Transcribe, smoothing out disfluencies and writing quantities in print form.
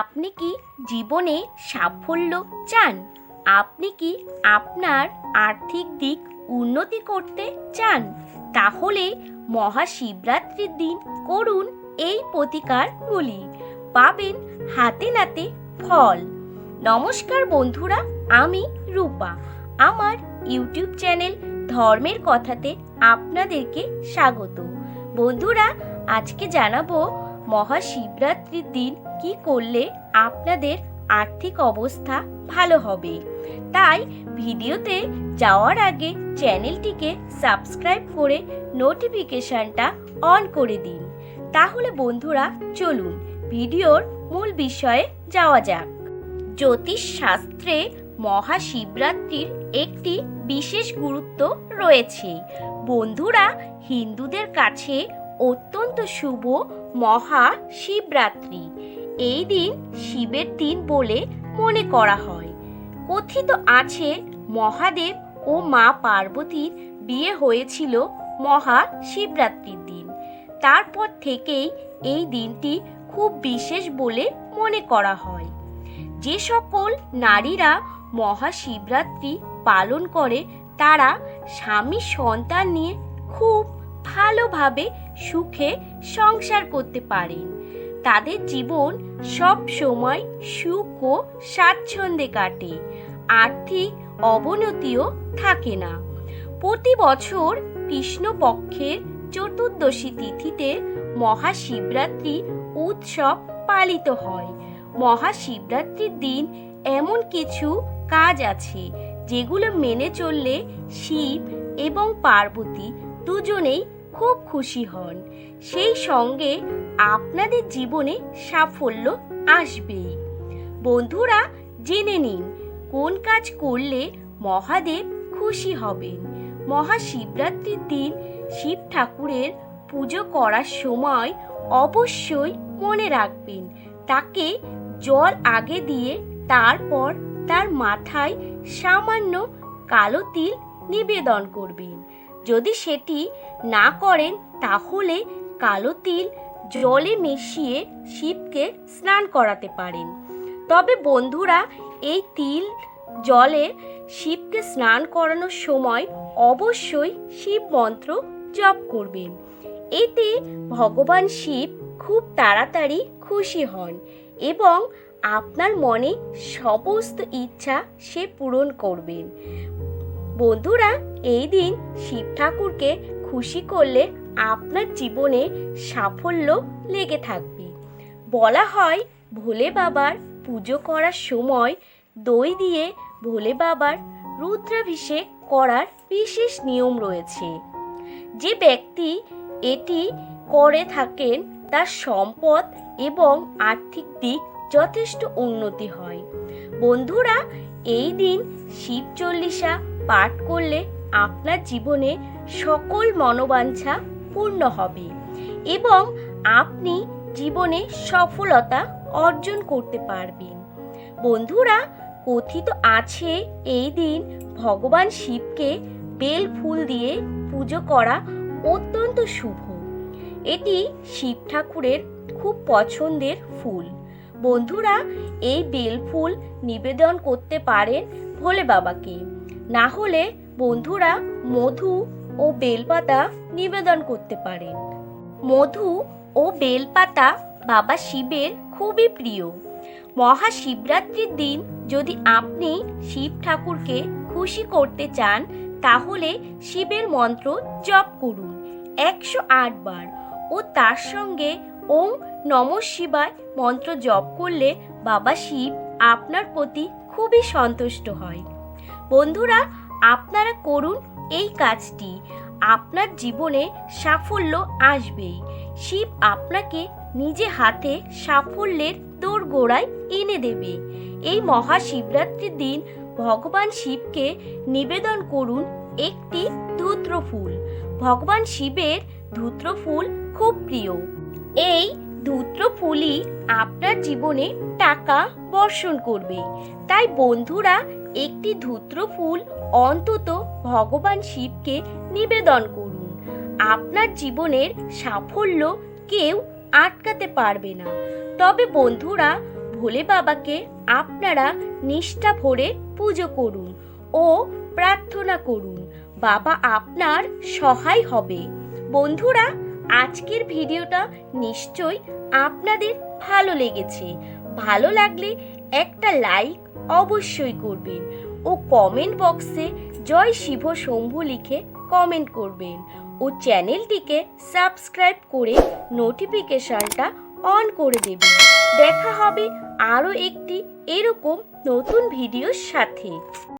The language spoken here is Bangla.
আপনি কি জীবনে সাফল্য চান? আপনি কি আপনার আর্থিক দিক উন্নতি করতে চান? তাহলে মহাশিবরাত্রির দিন করুন এই প্রতিকারগুলি, পাবেন হাতে নাতে ফল। নমস্কার বন্ধুরা, আমি রূপা। আমার ইউটিউব চ্যানেল ধর্মের কথাতে আপনাদেরকে স্বাগত। বন্ধুরা, আজকে জানাবো মহাশিবরাত্রির দিন কি করলে আপনাদের আর্থিক অবস্থা ভালো হবে। তাই ভিডিওতে যাওয়ার আগে চ্যানেলটিকে সাবস্ক্রাইব করে নোটিফিকেশনটা অন করে দিন। তাহলে বন্ধুরা চলুন ভিডিওর মূল বিষয়ে যাওয়া যাক। জ্যোতিষ শাস্ত্রে মহাশিবরাত্রির একটি বিশেষ গুরুত্ব রয়েছে। বন্ধুরা, হিন্দুদের কাছে অত্যন্ত শুভ মহাশিবরাত্রি। এই দিন শিবের দিন বলে মনে করা হয়। কথিত আছে মহাদেব ও মা পার্বতীর বিয়ে হয়েছিল মহাশিবরাত্রির দিন। তারপর থেকেই এই দিনটি খুব বিশেষ বলে মনে করা হয়। যে সকল নারীরা মহাশিবরাত্রি পালন করে তারা স্বামী সন্তান নিয়ে খুব ভালোভাবে সুখে সংসার করতে পারেন। তাদের জীবন সব সময় সুখ ও স্বাচ্ছন্দ্যে কাটে, আর্থিক অবনতিও থাকে না। প্রতি বছর কৃষ্ণপক্ষের চতুর্দশী তিথিতে মহাশিবরাত্রি উৎসব পালিত হয়। মহাশিবরাত্রির দিন এমন কিছু কাজ আছে যেগুলো মেনে চললে শিব এবং পার্বতী দুজনেই খুব খুশি হন। সেই সঙ্গে আপনাদের জীবনে সাফল্য আসবেই। বন্ধুরা, জেনে নিন কোন কাজ করলে মহাদেব খুশি হবেন। মহাশিবরাত্রির দিন শিব ঠাকুরের পুজো করার সময় অবশ্যই মনে রাখবেন তাকে জল আগে দিয়ে তারপর তার মাথায় সামান্য কালো তিল নিবেদন করবেন। যদি সেটি না করেন তাহলে কালো তিল জলে মিশিয়ে শিবকে স্নান করাতে পারেন। তবে বন্ধুরা, এই তিল জলে শিবকে স্নান করানোর সময় অবশ্যই শিব মন্ত্র জপ করবেন। এতে ভগবান শিব খুব তাড়াতাড়ি খুশি হন এবং আপনার মনে সমস্ত ইচ্ছা সে পূরণ করবেন। বন্ধুরা, এই দিন শিব ঠাকুরকে খুশি করলে আপনার জীবনে সাফল্য লেগে থাকবে। বলা হয় ভোলে বাবার পুজো করার সময় দই দিয়ে ভোলে বাবার রুদ্রাভিষেক করার বিশেষ নিয়ম রয়েছে। যে ব্যক্তি এটি করে থাকেন তার সম্পদ এবং আর্থিক দিক যথেষ্ট উন্নতি হয়। বন্ধুরা, এই দিন শিব চল্লিশা পাঠ করলে আপনার জীবনে সকল মনোবাঞ্ছা পূর্ণ হবে এবং আপনি জীবনে সফলতা অর্জন করতে পারবেন। বন্ধুরা, কথিত আছে এই দিন ভগবান শিবকে বেল ফুল দিয়ে পুজো করা অত্যন্ত শুভ। এটি শিব ঠাকুরের খুব পছন্দের ফুল। বন্ধুরা, এই বেল ফুল নিবেদন করতে পারেন ভোলে বাবাকে। না হলে বন্ধুরা মধু ও বেলপাতা নিবেদন করতে পারেন। মধু ও বেলপাতা বাবা শিবের খুবই প্রিয়। মহাশিবরাত্রির দিন যদি আপনি শিব ঠাকুরকে খুশি করতে চান তাহলে শিবের মন্ত্র জপ করুন 108 বার ও তার সঙ্গে ওম নমঃ শিবায় মন্ত্র জপ করলে বাবা শিব আপনার প্রতি খুবই সন্তুষ্ট হয়। বন্ধুরা, আপনারা করুন এই কাজটি, আপনার জীবনে সাফল্য আসবেই। শিব আপনাকে নিজে হাতে সাফল্যের দোরগোড়ায় এনে দেবে। এই মহাশিবরাত্রির দিন ভগবান শিবকে নিবেদন করুন একটি ধূত্র ফুল। ভগবান শিবের ধূত্র ফুল খুব প্রিয়। এই ধূত্র ফুলই আপনার জীবনে টাকা বর্ষণ করবে। তাই বন্ধুরা, একটি ধূত্র ফুল অন্তত ভগবান শিবকে নিবেদন করুন। আপনার জীবনের সাফল্য কেউ আটকাতে পারবে না। তবে বন্ধুরা, ভোলে বাবাকে আপনারা নিষ্ঠা ভরে পুজো করুন ও প্রার্থনা করুন। বাবা আপনার সহায় হবে। বন্ধুরা, আজকের ভিডিওটা নিশ্চয়ই আপনাদের ভালো লেগেছে। ভালো লাগলে একটা লাইক অবশ্যই করবেন ও কমেন্ট বক্সে জয় শিব শম্ভু লিখে কমেন্ট করবেন ও চ্যানেলটিকে সাবস্ক্রাইব করে নোটিফিকেশনটা অন করে দেবেন। দেখা হবে আরও একটি এরকম নতুন ভিডিওর সাথে।